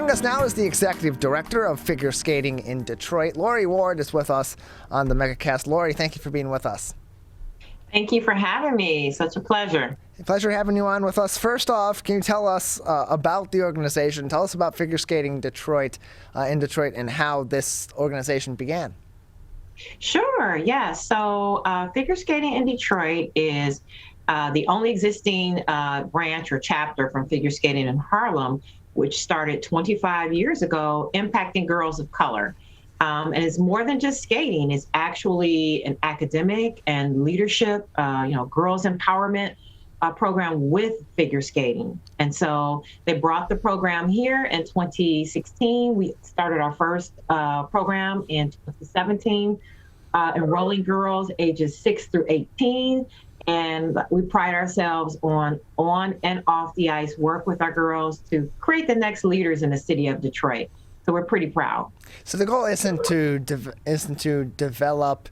Joining us now is the Executive Director of Figure Skating in Detroit. Lori Ward is with us on the MegaCast. Lori, thank you for being with us. Thank you for having me. Such a pleasure. Pleasure having you on with us. First off, can you tell us about the organization? Tell us about Figure Skating Detroit in Detroit and how this organization began. Sure, yes. So Figure Skating in Detroit is the only existing branch or chapter from Figure Skating in Harlem, which started 25 years ago, impacting girls of color. And it's more than just skating. It's actually an academic and leadership, girls empowerment program with figure skating. And so they brought the program here in 2016. We started our first program in 2017, enrolling girls ages 6 through 18. And we pride ourselves on and off the ice work with our girls to create the next leaders in the city of Detroit. So we're pretty proud. So the goal isn't to develop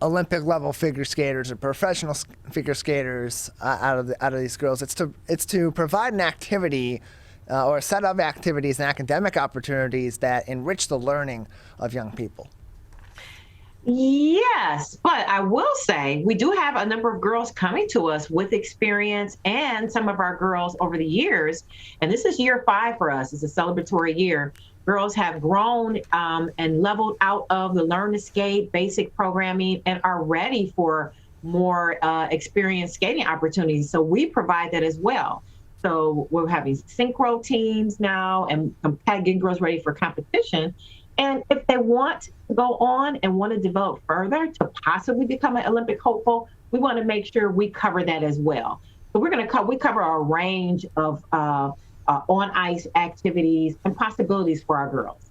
Olympic level figure skaters or professional figure skaters out of these girls. It's to provide an activity or a set of activities and academic opportunities that enrich the learning of young people. Yes, but I will say we do have a number of girls coming to us with experience, and some of our girls over the years, and this is year 5 for us, it's a celebratory year. Girls have grown and leveled out of the Learn to Skate basic programming and are ready for more experienced skating opportunities. So we provide that as well. So we're having synchro teams now and getting girls ready for competition. And if they want to go on and want to develop further to possibly become an Olympic hopeful, we want to make sure we cover that as well. So we cover a range of on ice activities and possibilities for our girls.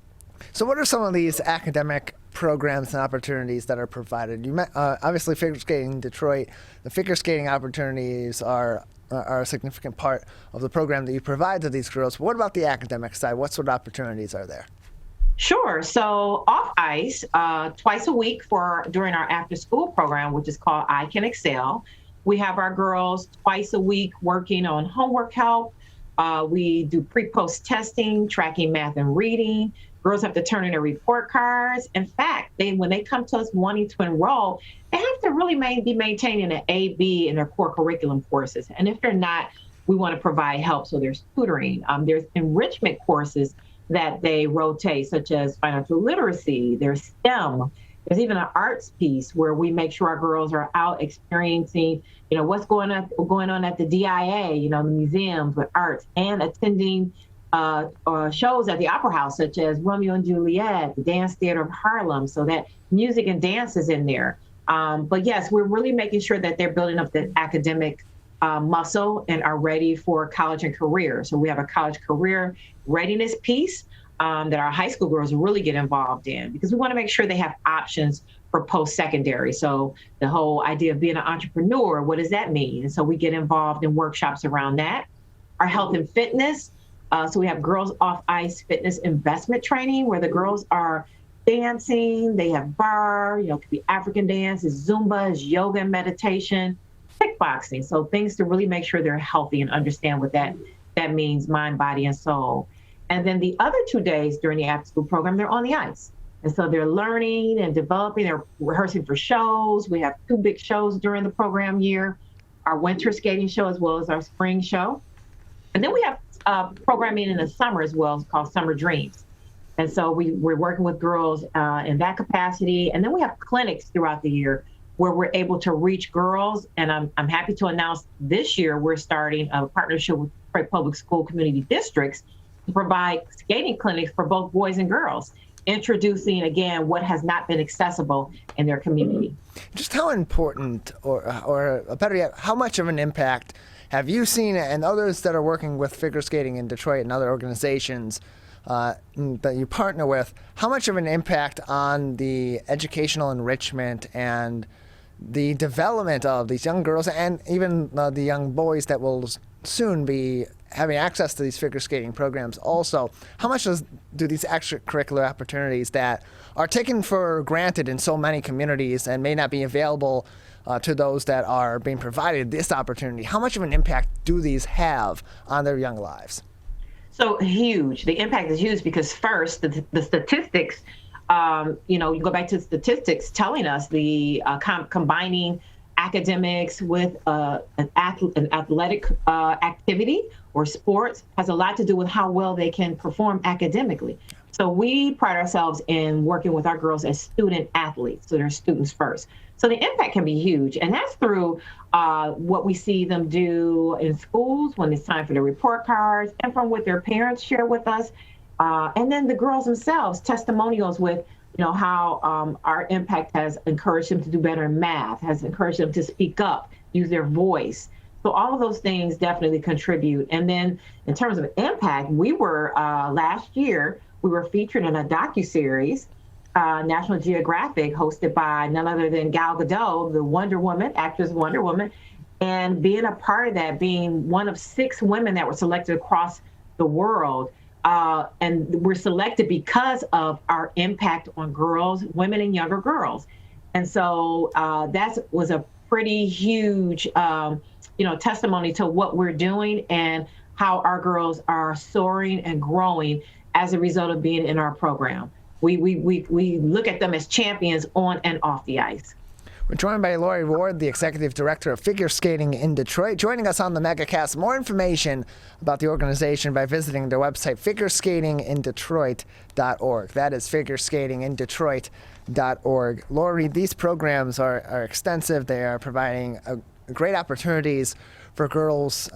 So what are some of these academic programs and opportunities that are provided? You met, obviously Figure Skating in Detroit, the figure skating opportunities are a significant part of the program that you provide to these girls. But what about the academic side? What sort of opportunities are there? Sure. So off ice, twice a week during our after school program, which is called I Can Excel, we have our girls twice a week working on homework help. We do pre-post testing, tracking math and reading. Girls have to turn in their report cards. In fact, when they come to us wanting to enroll, they have to really be maintaining an A, B in their core curriculum courses. And if they're not, we want to provide help. So there's tutoring. There's enrichment courses that they rotate, such as financial literacy, there's STEM. There's even an arts piece where we make sure our girls are out experiencing, what's going on at the DIA, the museums with arts, and attending shows at the Opera House, such as Romeo and Juliet, the Dance Theater of Harlem, so that music and dance is in there. But yes, we're really making sure that they're building up the academic muscle and are ready for college and career. So we have a college career readiness piece that our high school girls really get involved in, because we want to make sure they have options for post-secondary. So the whole idea of being an entrepreneur, what does that mean? And so we get involved in workshops around that. Our health and fitness. So we have girls off ice fitness investment training where the girls are dancing. They have bar, it could be African dance, it's Zumba, it's yoga and meditation, kickboxing. So things to really make sure they're healthy and understand what that means, mind, body, and soul. And then the other 2 days during the after-school program, they're on the ice. And so they're learning and developing, they're rehearsing for shows. We have 2 big shows during the program year, our winter skating show as well as our spring show. And then we have programming in the summer as well, it's called Summer Dreams. And so we're working with girls in that capacity. And then we have clinics throughout the year where we're able to reach girls. And I'm happy to announce this year we're starting a partnership with Detroit Public School Community Districts to provide skating clinics for both boys and girls, introducing, again, what has not been accessible in their community. Just how important, or better yet, how much of an impact have you seen, and others that are working with figure skating in Detroit and other organizations that you partner with, how much of an impact on the educational enrichment and the development of these young girls and even the young boys that will soon be having access to these figure skating programs also, how much do these extracurricular opportunities that are taken for granted in so many communities and may not be available to those that are being provided this opportunity, how much of an impact do these have on their young lives? So huge. The impact is huge because first, the statistics, you go back to statistics telling us the combining academics with an athletic activity or sports has a lot to do with how well they can perform academically. So we pride ourselves in working with our girls as student athletes, so they're students first. So the impact can be huge, and that's through what we see them do in schools when it's time for the report cards, and from what their parents share with us, and then the girls themselves, testimonials with how our impact has encouraged them to do better in math, has encouraged them to speak up, use their voice. So all of those things definitely contribute. And then in terms of impact, we were last year we were featured in a docuseries, National Geographic, hosted by none other than Gal Gadot, the Wonder Woman, actress Wonder Woman, and being a part of that, being one of 6 women that were selected across the world. And we're selected because of our impact on girls, women, and younger girls. And so that was a pretty huge, testimony to what we're doing and how our girls are soaring and growing as a result of being in our program. We look at them as champions on and off the ice. We're joined by Lori Ward, the Executive Director of Figure Skating in Detroit. Joining us on the MegaCast, more information about the organization by visiting their website, figureskatingindetroit.org. That is figureskatingindetroit.org. Lori, these programs are extensive. They are providing great opportunities for girls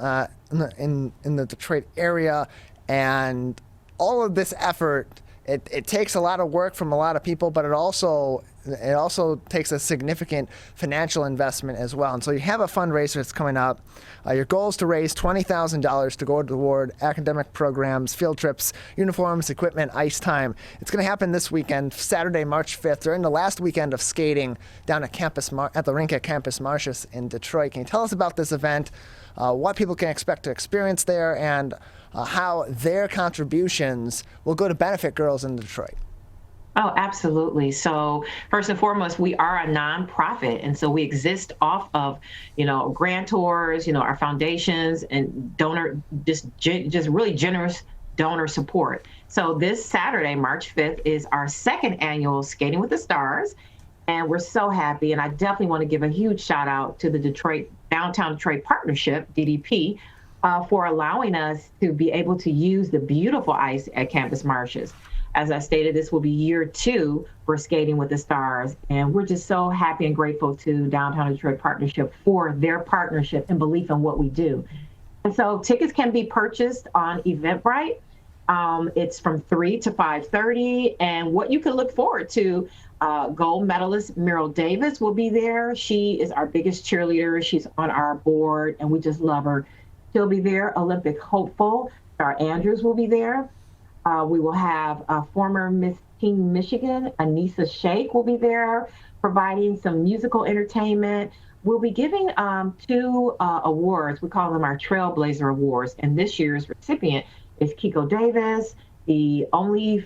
in the Detroit area. And all of this effort, it takes a lot of work from a lot of people, but it also takes a significant financial investment as well. And so you have a fundraiser that's coming up. Your goal is to raise $20,000 to go toward academic programs, field trips, uniforms, equipment, ice time. It's going to happen this weekend, Saturday, March 5th, during the last weekend of skating down at the rink at Campus Martius in Detroit. Can you tell us about this event, what people can expect to experience there, and how their contributions will go to benefit girls in Detroit? Oh, absolutely. So first and foremost, we are a nonprofit. And so we exist off of, grantors, our foundations and just really generous donor support. So this Saturday, March 5th, is our 2nd annual Skating with the Stars. And we're so happy. And I definitely want to give a huge shout out to the Downtown Detroit Partnership, DDP, for allowing us to be able to use the beautiful ice at Campus Martius. As I stated, this will be year 2 for Skating with the Stars. And we're just so happy and grateful to Downtown Detroit Partnership for their partnership and belief in what we do. And so tickets can be purchased on Eventbrite. It's from 3 to 5:30. And what you can look forward to, gold medalist Meryl Davis will be there. She is our biggest cheerleader. She's on our board, and we just love her. She'll be there. Olympic hopeful Star Andrews will be there. We will have former Miss Teen Michigan, Anissa Sheikh, will be there, providing some musical entertainment. We'll be giving 2 awards. We call them our Trailblazer Awards. And this year's recipient is Kiko Davis, the only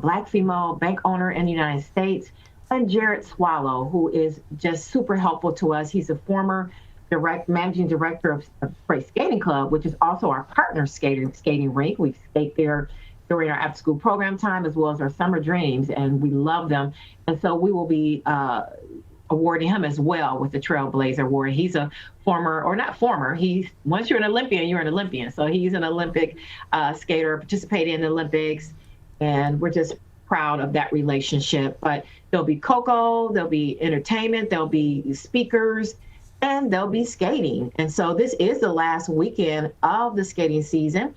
Black female bank owner in the United States, and Jared Swallow, who is just super helpful to us. He's a former managing director of Detroit Skating Club, which is also our partner skating rink. We skate there during our after-school program time as well as our summer dreams, and we love them. And so we will be awarding him as well with the Trailblazer Award. He's a once you're an Olympian, you're an Olympian. So he's an Olympic skater, participating in the Olympics, and we're just proud of that relationship. But there'll be cocoa, there'll be entertainment, there'll be speakers, and they'll be skating. And so this is the last weekend of the skating season.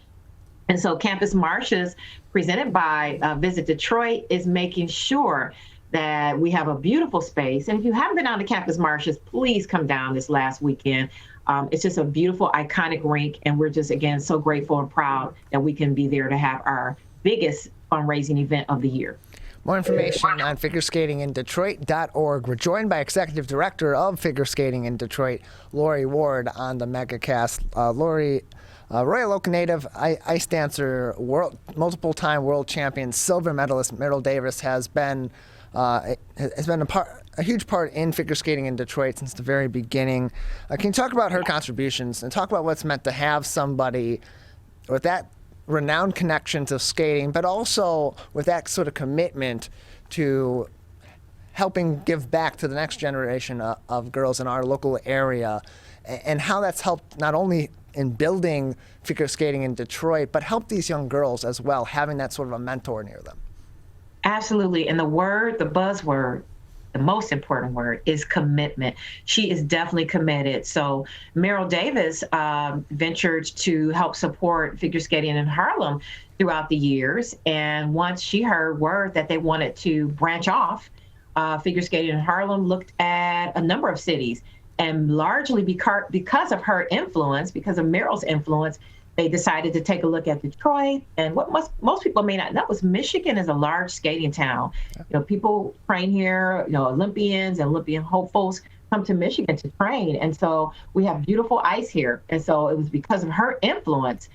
And so Campus Martius, presented by Visit Detroit, is making sure that we have a beautiful space. And if you haven't been down to Campus Martius, please come down this last weekend. It's just a beautiful, iconic rink. And we're just, again, so grateful and proud that we can be there to have our biggest fundraising event of the year. More information on figureskatingindetroit.org. We're joined by Executive Director of Figure Skating in Detroit, Lori Ward, on the MegaCast. Lori, Royal Oak native, ice dancer, multiple-time world champion, silver medalist Meryl Davis has been a huge part in figure skating in Detroit since the very beginning. Can you talk about her contributions and talk about what's meant to have somebody with that renowned connections of skating, but also with that sort of commitment to helping give back to the next generation of girls in our local area, and how that's helped not only in building figure skating in Detroit, but help these young girls as well, having that sort of a mentor near them. Absolutely. And the buzzword, the most important word is commitment. She is definitely committed. So Meryl Davis ventured to help support figure skating in Harlem throughout the years. And once she heard word that they wanted to branch off, figure skating in Harlem looked at a number of cities. And largely because of her influence, because of Meryl's influence, they decided to take a look at Detroit. And what most people may not know is Michigan is a large skating town. People train here, Olympians and Olympian hopefuls come to Michigan to train. And so we have beautiful ice here. And so it was because of her influence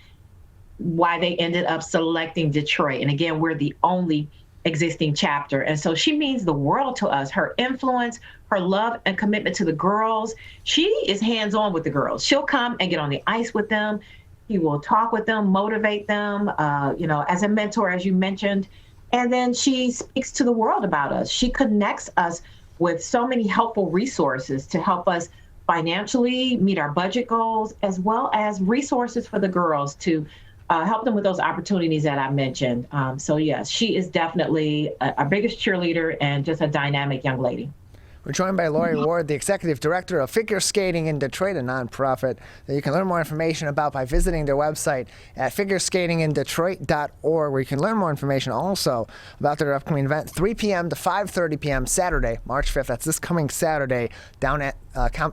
why they ended up selecting Detroit. And again, we're the only existing chapter. And so she means the world to us. Her influence, her love and commitment to the girls. She is hands-on with the girls. She'll come and get on the ice with them. He will talk with them, motivate them, as a mentor, as you mentioned. And then she speaks to the world about us. She connects us with so many helpful resources to help us financially meet our budget goals, as well as resources for the girls to help them with those opportunities that I mentioned. So yes, she is definitely our biggest cheerleader and just a dynamic young lady. We're joined by Lori Ward, the Executive Director of Figure Skating in Detroit, a nonprofit that you can learn more information about by visiting their website at figureskatingindetroit.org, where you can learn more information also about their upcoming event, 3 p.m. to 5:30 p.m. Saturday, March 5th. That's this coming Saturday down at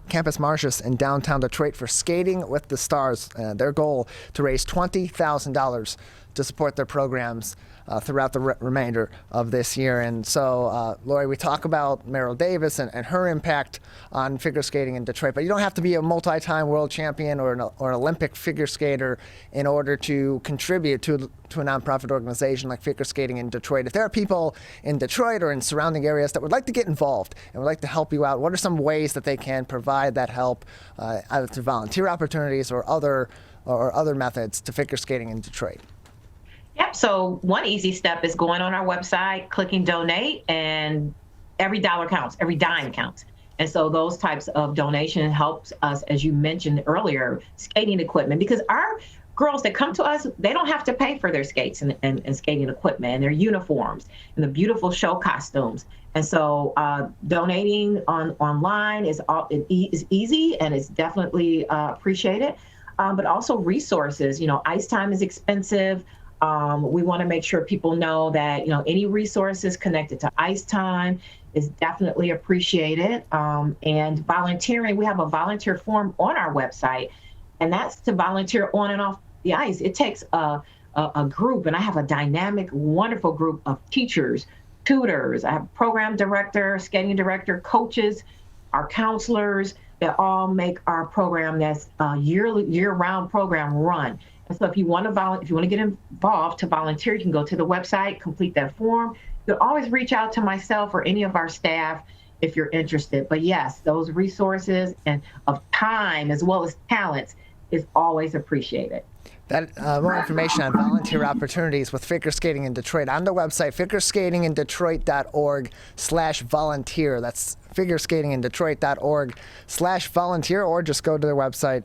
Campus Martius in downtown Detroit for Skating with the Stars. Their goal to raise $20,000 to support their programs throughout the remainder of this year. And so, Lori, we talk about Meryl Davis and her impact on figure skating in Detroit, but you don't have to be a multi-time world champion or an Olympic figure skater in order to contribute to a nonprofit organization like Figure Skating in Detroit. If there are people in Detroit or in surrounding areas that would like to get involved and would like to help you out, what are some ways that they can provide that help, either through volunteer opportunities or other methods to figure skating in Detroit? Yep. So one easy step is going on our website, clicking donate, and every dollar counts, every dime counts. And so those types of donation helps us, as you mentioned earlier, skating equipment, because our girls that come to us, they don't have to pay for their skates and skating equipment and their uniforms and the beautiful show costumes. And so donating online is easy and it's definitely appreciated, but also resources. Ice time is expensive. We want to make sure people know that, any resources connected to ice time is definitely appreciated. And volunteering, we have a volunteer form on our website, and that's to volunteer on and off the ice. It takes a group, and I have a dynamic, wonderful group of teachers, tutors. I have a program director, skating director, coaches, our counselors that all make our program that's a year-round program run. And so if you want to get involved to volunteer, you can go to the website, complete that form. You can always reach out to myself or any of our staff if you're interested. But yes, those resources and of time as well as talents is always appreciated. That more information on volunteer opportunities with Figure Skating in Detroit on the website, figureskatingindetroit.org/volunteer. That's figureskatingindetroit.org/volunteer, or just go to their website.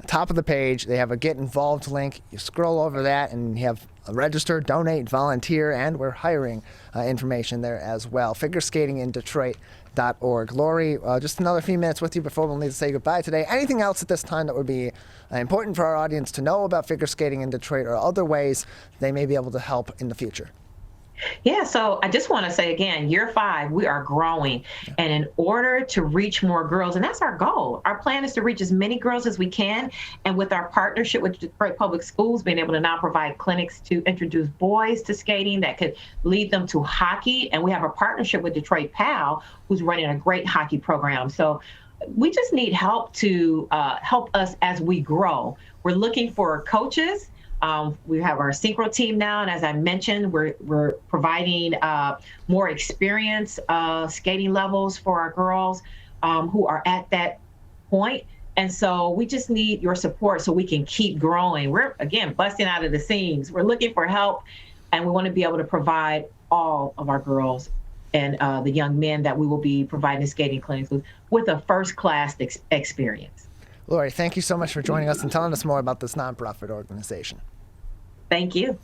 Top of the page, they have a Get Involved link. You scroll over that and you have a register, donate, volunteer, and we're hiring information there as well. Figureskatingindetroit.org. Lori, just another few minutes with you before we'll need to say goodbye today. Anything else at this time that would be important for our audience to know about figure skating in Detroit, or other ways they may be able to help in the future? Yeah, so I just want to say again, year 5, we are growing. And in order to reach more girls, and that's our goal, our plan is to reach as many girls as we can. And with our partnership with Detroit Public Schools, being able to now provide clinics to introduce boys to skating that could lead them to hockey. And we have a partnership with Detroit PAL, who's running a great hockey program. So we just need help to help us as we grow. We're looking for coaches. We have our synchro team now, and as I mentioned, we're providing more experience skating levels for our girls who are at that point. And so we just need your support so we can keep growing. We're, again, busting out of the seams. We're looking for help, and we want to be able to provide all of our girls and the young men that we will be providing skating clinics with a first-class experience. Lori, thank you so much for joining us and telling us more about this nonprofit organization. Thank you.